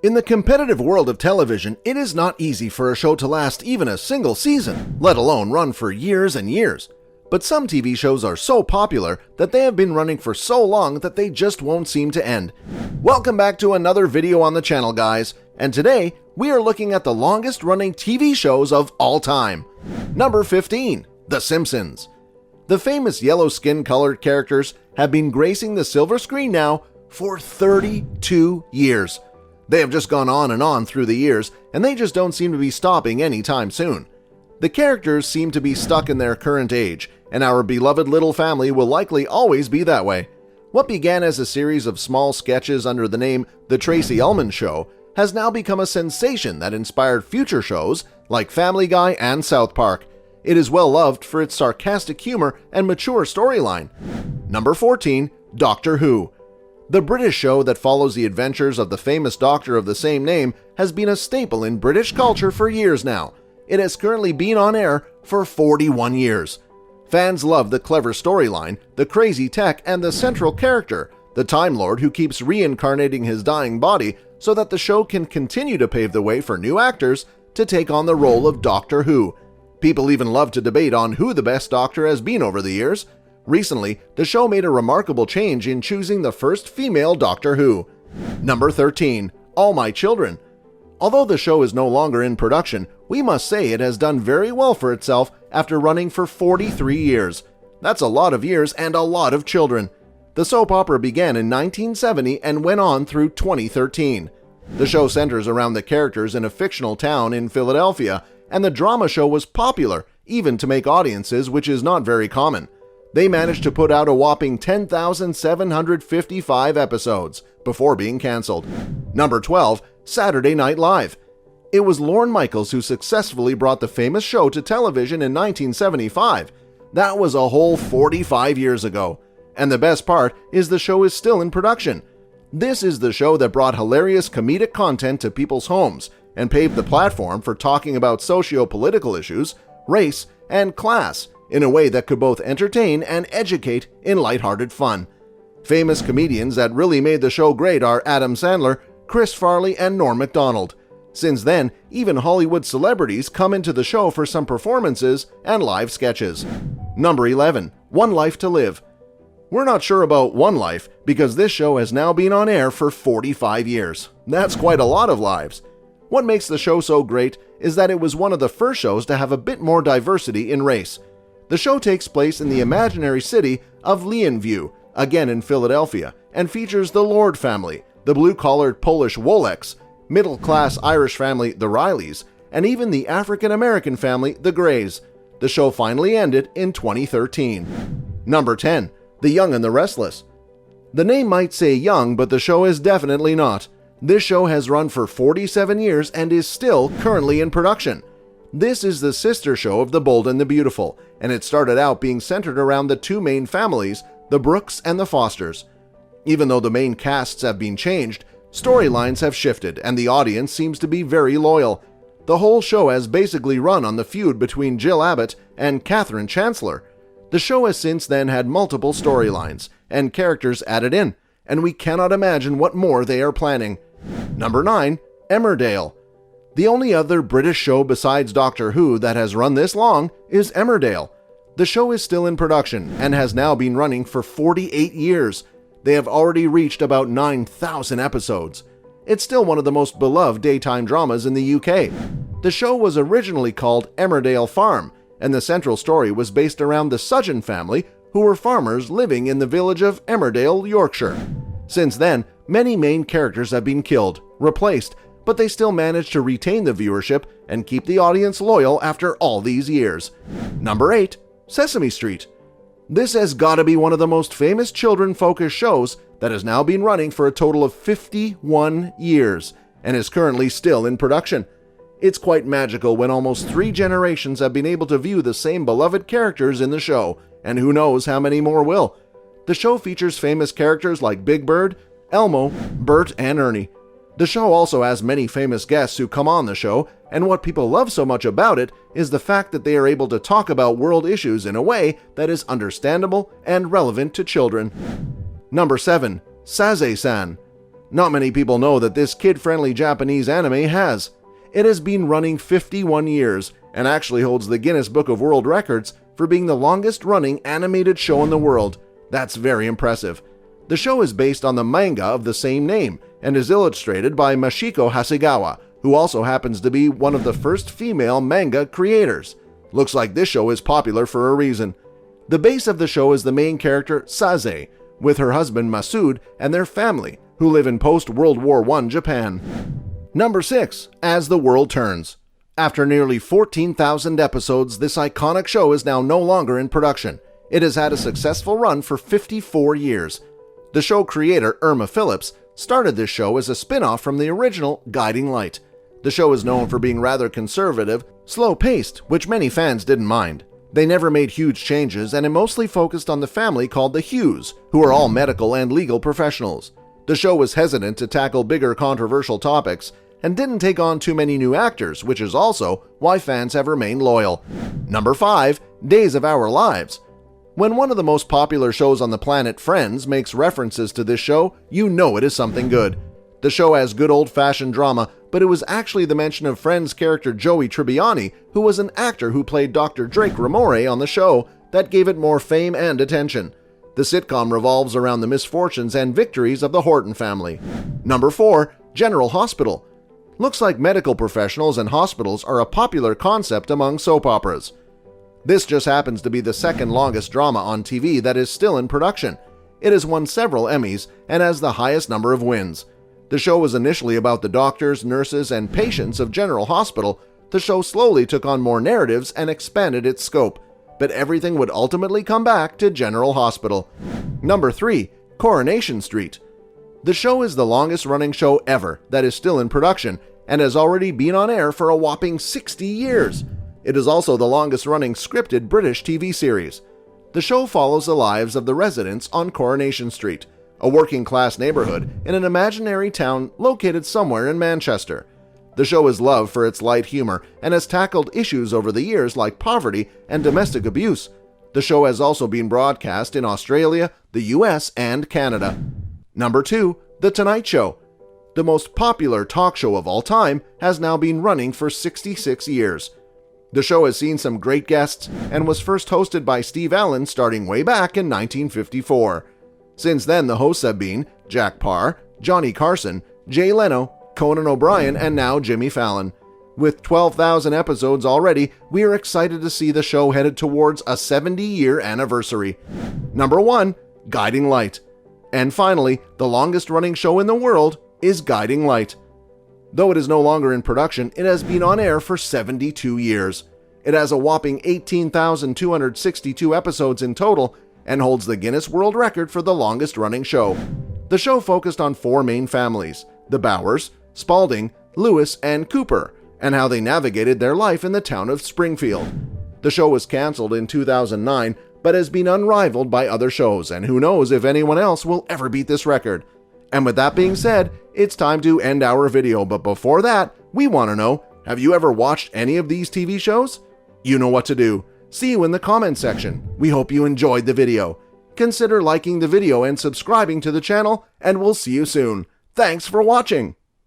In the competitive world of television, it is not easy for a show to last even a single season, let alone run for years and years. But some TV shows are so popular that they have been running for so long that they just won't seem to end. Welcome back to another video on the channel, guys, and today we are looking at the longest running TV shows of all time. Number 15, The Simpsons. The famous yellow skin-colored characters have been gracing the silver screen now for 32 years. They have just gone on and on through the years, and they just don't seem to be stopping anytime soon. The characters seem to be stuck in their current age, and our beloved little family will likely always be that way. What began as a series of small sketches under the name The Tracy Ullman Show has now become a sensation that inspired future shows like Family Guy and South Park. It is well loved for its sarcastic humor and mature storyline. Number 14, Doctor Who. The British show that follows the adventures of the famous doctor of the same name has been a staple in British culture for years now. It has currently been on air for 41 years. Fans love the clever storyline, the crazy tech, and the central character, the Time Lord who keeps reincarnating his dying body so that the show can continue to pave the way for new actors to take on the role of Doctor Who. People even love to debate on who the best doctor has been over the years. Recently, the show made a remarkable change in choosing the first female Doctor Who. Number 13, All My Children. Although the show is no longer in production, we must say it has done very well for itself after running for 43 years. That's a lot of years and a lot of children. The soap opera began in 1970 and went on through 2013. The show centers around the characters in a fictional town in Philadelphia, and the drama show was popular, even to make audiences, which is not very common. They managed to put out a whopping 10,755 episodes before being canceled. Number 12, Saturday Night Live. It was Lorne Michaels who successfully brought the famous show to television in 1975. That was a whole 45 years ago. And the best part is the show is still in production. This is the show that brought hilarious comedic content to people's homes and paved the platform for talking about socio-political issues, race, and class in a way that could both entertain and educate in lighthearted fun. Famous comedians that really made the show great are Adam Sandler, Chris Farley, and Norm Macdonald. Since then, even Hollywood celebrities come into the show for some performances and live sketches. Number 11, One Life to Live. We're not sure about One Life because this show has now been on air for 45 years. That's quite a lot of lives. What makes the show so great is that it was one of the first shows to have a bit more diversity in race. The show takes place in the imaginary city of Leonview, again in Philadelphia, and features the Lord family, the blue-collared Polish Woleks, middle-class Irish family the Rileys, and even the African-American family the Grays. The show finally ended in 2013. Number 10, The Young and the Restless. The name might say young, but the show is definitely not. This show has run for 47 years and is still currently in production. This is the sister show of The Bold and the Beautiful, and it started out being centered around the two main families, the Brooks and the Fosters. Even though the main casts have been changed, storylines have shifted and the audience seems to be very loyal. The whole show has basically run on the feud between Jill Abbott and Catherine Chancellor. The show has since then had multiple storylines and characters added in, and we cannot imagine what more they are planning. Number 9, Emmerdale. The only other British show besides Doctor Who that has run this long is Emmerdale. The show is still in production and has now been running for 48 years. They have already reached about 9,000 episodes. It's still one of the most beloved daytime dramas in the UK. The show was originally called Emmerdale Farm, and the central story was based around the Sudgeon family, who were farmers living in the village of Emmerdale, Yorkshire. Since then, many main characters have been killed, replaced, but they still managed to retain the viewership and keep the audience loyal after all these years. Number 8, Sesame Street. This has got to be one of the most famous children-focused shows that has now been running for a total of 51 years and is currently still in production. It's quite magical when almost 3 generations have been able to view the same beloved characters in the show, and who knows how many more will. The show features famous characters like Big Bird, Elmo, Bert, and Ernie. The show also has many famous guests who come on the show, and what people love so much about it is the fact that they are able to talk about world issues in a way that is understandable and relevant to children. Number 7, Saze-san. Not many people know that this kid-friendly Japanese anime has. It has been running 51 years and actually holds the Guinness Book of World Records for being the longest-running animated show in the world. That's very impressive. The show is based on the manga of the same name and is illustrated by Mashiko Hasegawa, who also happens to be one of the first female manga creators. Looks like this show is popular for a reason. The base of the show is the main character Saze, with her husband Masood and their family, who live in post-World War I Japan. Number 6. As the World Turns. After nearly 14,000 episodes, this iconic show is now no longer in production. It has had a successful run for 54 years. The show creator, Irma Phillips, started this show as a spin-off from the original Guiding Light. The show is known for being rather conservative, slow-paced, which many fans didn't mind. They never made huge changes, and it mostly focused on the family called the Hughes, who are all medical and legal professionals. The show was hesitant to tackle bigger controversial topics, and didn't take on too many new actors, which is also why fans have remained loyal. Number 5. Days of Our Lives. When one of the most popular shows on the planet, Friends, makes references to this show, you know it is something good. The show has good old-fashioned drama, but it was actually the mention of Friends character Joey Tribbiani, who was an actor who played Dr. Drake Ramore on the show, that gave it more fame and attention. The sitcom revolves around the misfortunes and victories of the Horton family. Number 4. General Hospital. Looks like medical professionals and hospitals are a popular concept among soap operas. This just happens to be the second longest drama on TV that is still in production. It has won several Emmys and has the highest number of wins. The show was initially about the doctors, nurses, and patients of General Hospital. The show slowly took on more narratives and expanded its scope, but everything would ultimately come back to General Hospital. Number 3. Coronation Street. The show is the longest-running show ever that is still in production and has already been on air for a whopping 60 years. It is also the longest-running scripted British TV series. The show follows the lives of the residents on Coronation Street, a working-class neighborhood in an imaginary town located somewhere in Manchester. The show is loved for its light humor and has tackled issues over the years like poverty and domestic abuse. The show has also been broadcast in Australia, the US, and Canada. Number 2. The Tonight Show. The most popular talk show of all time has now been running for 66 years. The show has seen some great guests and was first hosted by Steve Allen starting way back in 1954. Since then, the hosts have been Jack Parr, Johnny Carson, Jay Leno, Conan O'Brien, and now Jimmy Fallon. With 12,000 episodes already, we are excited to see the show headed towards a 70-year anniversary. Number 1. Guiding Light. And finally, the longest-running show in the world is Guiding Light. Though it is no longer in production, it has been on air for 72 years. It has a whopping 18,262 episodes in total and holds the Guinness World Record for the longest-running show. The show focused on 4 main families, the Bowers, Spalding, Lewis, and Cooper, and how they navigated their life in the town of Springfield. The show was canceled in 2009, but has been unrivaled by other shows, and who knows if anyone else will ever beat this record. And with that being said, it's time to end our video, but before that, we want to know, have you ever watched any of these TV shows? You know what to do. See you in the comment section. We hope you enjoyed the video. Consider liking the video and subscribing to the channel, and we'll see you soon. Thanks for watching!